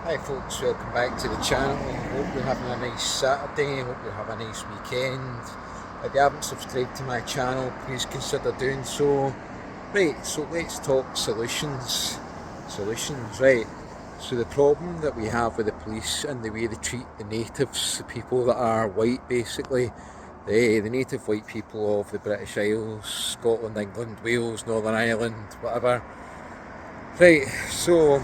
Hi folks, welcome back to the channel. Hope you're having a nice Saturday, hope you have a nice weekend. If you haven't subscribed to my channel, please consider doing so. Right, so let's talk solutions. Right. So the problem that we have with the police and the way they treat the natives, the people that are white basically, the native white people of the British Isles, Scotland, England, Wales, Northern Ireland, whatever. Right, so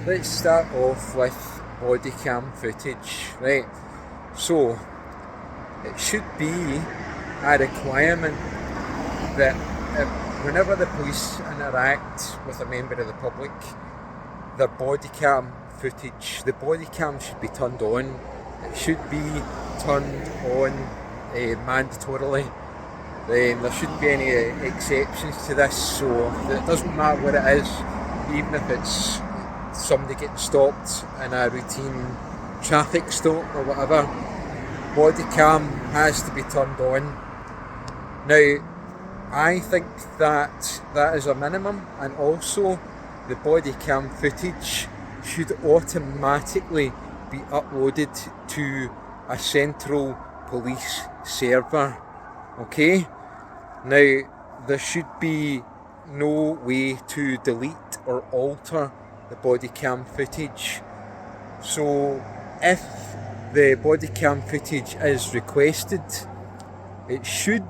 let's start off with body cam footage, right? So, it should be a requirement that whenever the police interact with a member of the public, the body cam footage, the body cam should be turned on. It should be turned on mandatorily. There shouldn't be any exceptions to this, so it doesn't matter what it is, even if it's somebody getting stopped in a routine traffic stop or whatever, body cam has to be turned on. Now, I think that is a minimum, and also the body cam footage should automatically be uploaded to a central police server. Okay? Now, there should be no way to delete or alter the body cam footage. So if the body cam footage is requested, it should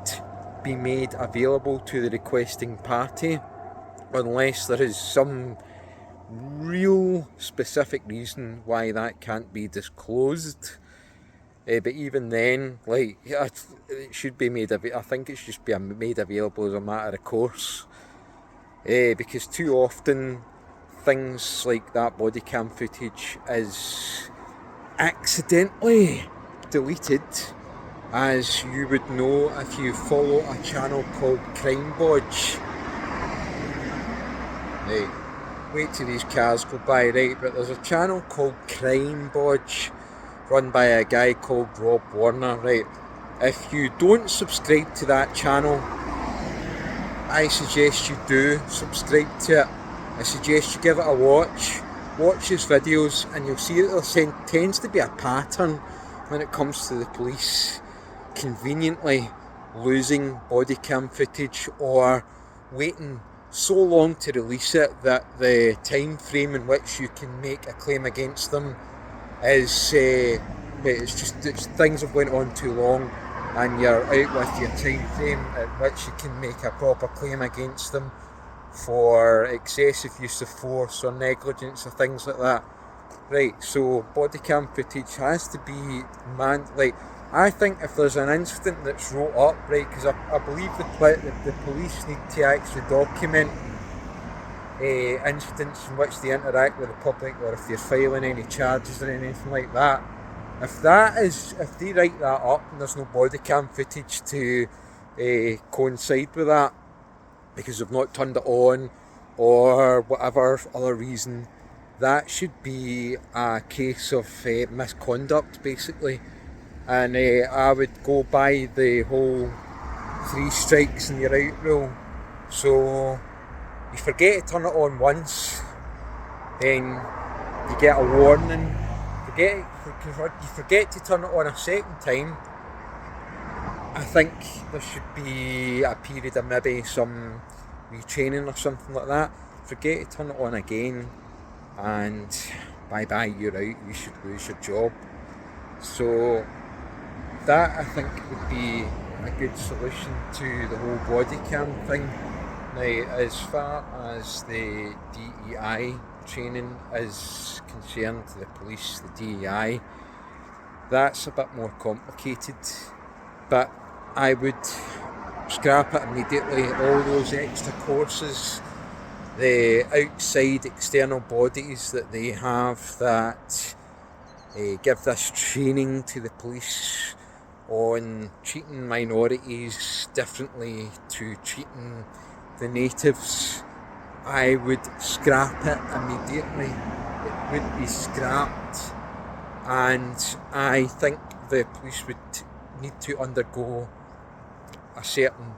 be made available to the requesting party, unless there is some real specific reason why that can't be disclosed. But even then, it should be made available. I think it should just be made available as a matter of course, because too often things like that body cam footage is accidentally deleted, as you would know if you follow a channel called Crime Bodge. Right, wait till these cars go by, right, but there's a channel called Crime Bodge run by a guy called Rob Warner, right. If you don't subscribe to that channel, I suggest you do subscribe to it. I suggest you give it a watch his videos, and you'll see that there tends to be a pattern when it comes to the police conveniently losing body cam footage or waiting so long to release it that the time frame in which you can make a claim against them is things have went on too long, and you're out with your time frame at which you can make a proper claim against them for excessive use of force or negligence or things like that. Right, so body cam footage has to be I think if there's an incident that's wrote up, right, because I believe the police need to actually document incidents in which they interact with the public, or if they're filing any charges or anything like that. If they write that up and there's no body cam footage to coincide with that, because they've not turned it on or whatever other reason, that should be a case of misconduct basically. And I would go by the whole 3 strikes and you're out rule. So you forget to turn it on once, then you get a warning. You forget to turn it on a second time, I think there should be a period of maybe some retraining or something like that. Forget to turn it on again, and bye bye, you're out, you should lose your job. So that, I think, would be a good solution to the whole body cam thing. Now, as far as the DEI training is concerned, the police, the DEI, that's a bit more complicated, but I would scrap it immediately. All those extra courses, the outside external bodies that they have that give this training to the police on treating minorities differently to treating the natives, I would scrap it immediately. It would be scrapped, and I think the police would need to undergo a certain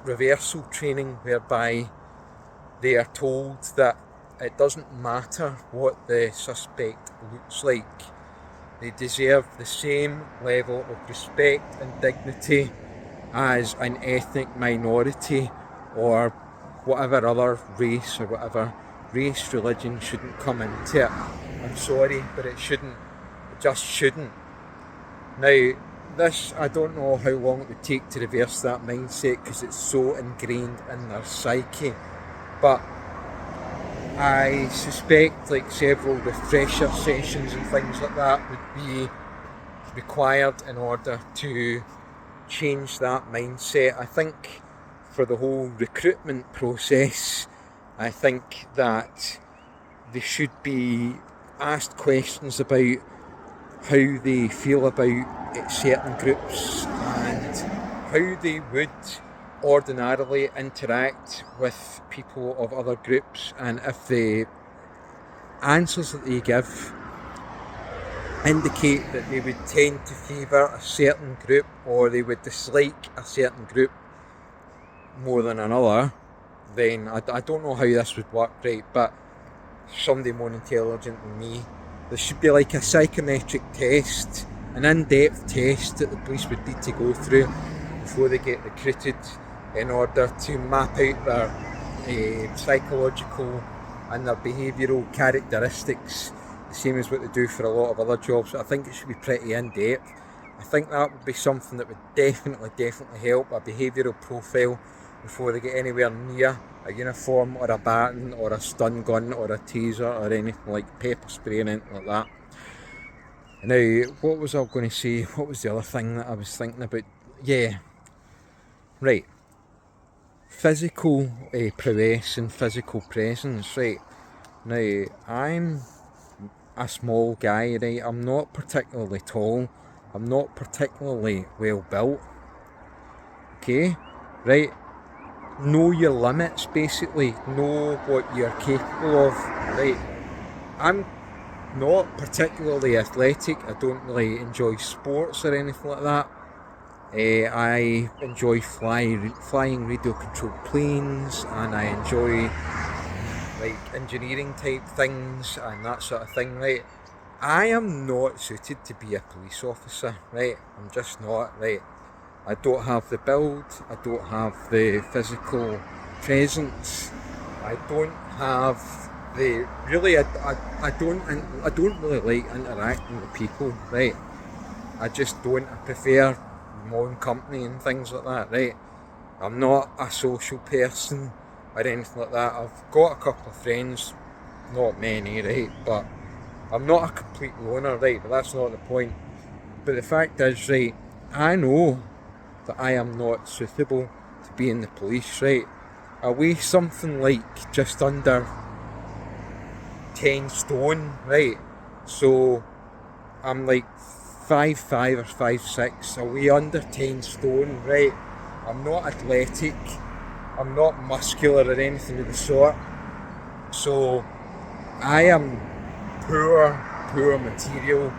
reversal training whereby they are told that it doesn't matter what the suspect looks like. They deserve the same level of respect and dignity as an ethnic minority or whatever other race or whatever race, religion shouldn't come into it. I'm sorry, but it shouldn't. It just shouldn't. Now, this, I don't know how long it would take to reverse that mindset because it's so ingrained in their psyche. But I suspect like several refresher sessions and things like that would be required in order to change that mindset. I think for the whole recruitment process, I think that they should be asked questions about how they feel about certain groups and how they would ordinarily interact with people of other groups, and if the answers that they give indicate that they would tend to favour a certain group or they would dislike a certain group more than another, then I don't know how this would work, right? But somebody more intelligent than me, there should be like a psychometric test, an in-depth test that the police would need to go through before they get recruited in order to map out their psychological and their behavioural characteristics, the same as what they do for a lot of other jobs. I think it should be pretty in-depth. I think that would be something that would definitely help, a behavioural profile, before they get anywhere near a uniform or a baton or a stun gun or a taser or anything like pepper spray or anything like that. Now, what was I going to say? What was the other thing that I was thinking about? Yeah, right. Physical prowess and physical presence, right? Now, I'm a small guy, right? I'm not particularly tall. I'm not particularly well built. Okay, right? Know your limits, basically. Know what you're capable of, right? I'm not particularly athletic. I don't really enjoy sports or anything like that. I enjoy flying radio controlled planes, and I enjoy like engineering type things and that sort of thing, right? I am not suited to be a police officer, right? I'm just not, right? I don't have the build, I don't have the physical presence, I don't have the, really, I don't really like interacting with people, right? I just don't. I prefer my own company and things like that, right? I'm not a social person or anything like that. I've got a couple of friends, not many, right? But I'm not a complete loner, right? But that's not the point. But the fact is, right, I know that I am not suitable to be in the police, right? I weigh something like just under 10 stone, right? So I'm like 5'5" or 5'6", I weigh under 10 stone, right? I'm not athletic, I'm not muscular or anything of the sort. So I am poor material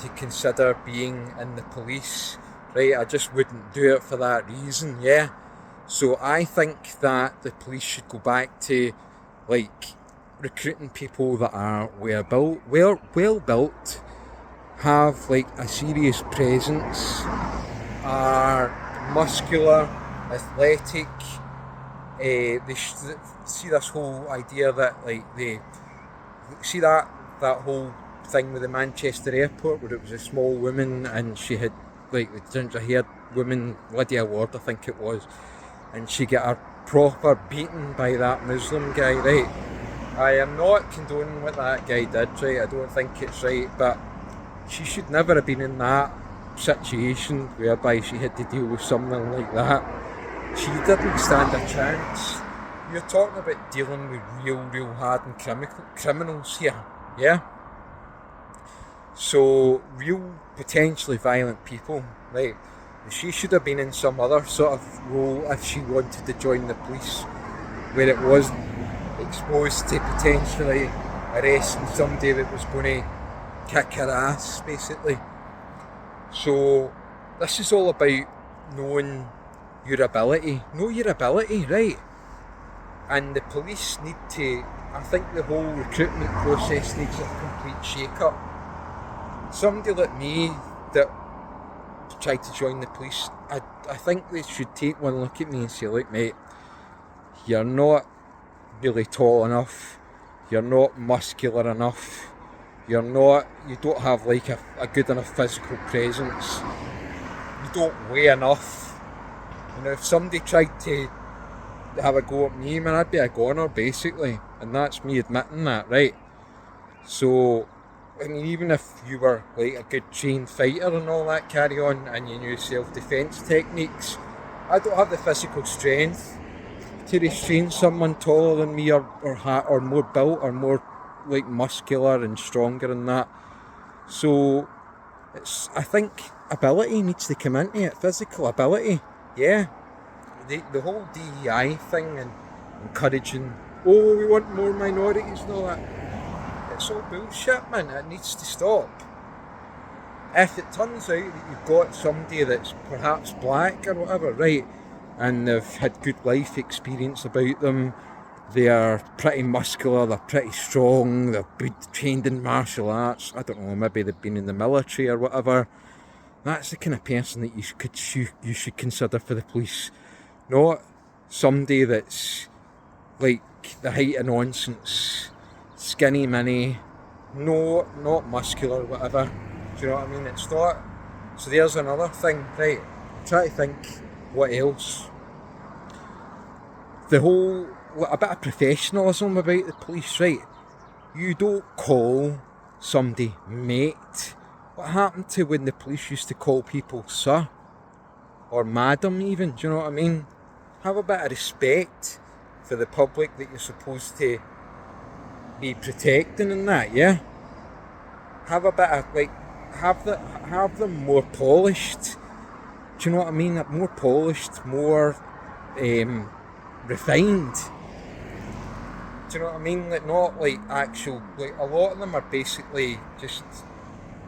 to consider being in the police, right? I just wouldn't do it for that reason, yeah? So I think that the police should go back to like recruiting people that are well built, have like a serious presence, are muscular, athletic. They see this whole idea that like they see that whole thing with the Manchester airport where it was a small woman and she had like the ginger haired woman, Lydia Ward I think it was, and she got her proper beaten by that Muslim guy, right? I am not condoning what that guy did, right? I don't think it's right, but she should never have been in that situation whereby she had to deal with something like that. She didn't stand a chance. You're talking about dealing with real hardened criminals here, yeah? So, real potentially violent people, right? She should have been in some other sort of role if she wanted to join the police, where it wasn't exposed to potentially arresting somebody that was going to kick her ass, basically. So this is all about knowing your ability. Know your ability, right? And the police need to I think the whole recruitment process needs a complete shake-up. Somebody like me that tried to join the police, I think they should take one look at me and say, look mate, you're not really tall enough, you're not muscular enough, you don't have like a good enough physical presence, you don't weigh enough. You know, if somebody tried to have a go at me, man, I'd be a goner basically, and that's me admitting that, right? So, I mean, even if you were like a good trained fighter and all that carry on, and you knew self-defence techniques, I don't have the physical strength to restrain someone taller than me, or more built, or more like muscular and stronger and that. So I think ability needs to come into it, physical ability. Yeah, the whole DEI thing and encouraging, oh, we want more minorities and all that, it's all bullshit, man. It needs to stop. If it turns out that you've got somebody that's perhaps black or whatever, right, and they've had good life experience about them, they are pretty muscular, they're pretty strong, they've been trained in martial arts, I don't know, maybe they've been in the military or whatever, that's the kind of person that you should consider for the police. Not somebody that's like the height of nonsense, skinny mini, not muscular, whatever. Do you know what I mean? It's not. So there's another thing, right? Try to think what else. A bit of professionalism about the police, right? You don't call somebody mate. What happened to when the police used to call people sir? Or madam even, do you know what I mean? Have a bit of respect for the public that you're supposed to be protecting and that, yeah? Have a bit of, like, have them more polished. Do you know what I mean? More polished, more refined. Do you know what I mean? Like, not like actual, like, a lot of them are basically just,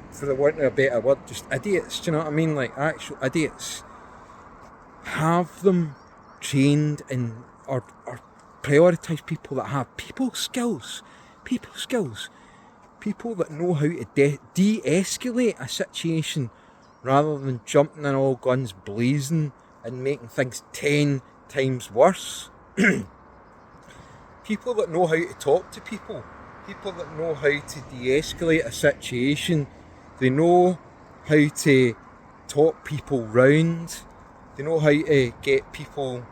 for the want of a better word, just idiots. Do you know what I mean? Like, actual idiots. Have them trained in, or prioritise people that have people skills, people that know how to de-escalate a situation rather than jumping in all guns blazing and making things 10 times worse. People that know how to talk to people that know how to de-escalate a situation, they know how to talk people round, they know how to get people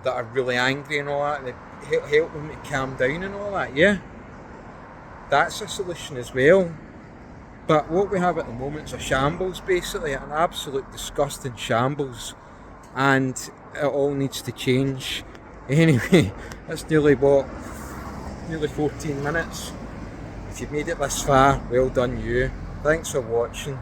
that are really angry and all that, they help them to calm down and all that, yeah? That's a solution as well. But what we have at the moment is a shambles, basically, an absolute disgusting shambles, and it all needs to change. Anyway, that's nearly 14 minutes. If you've made it this far, well done you. Thanks for watching.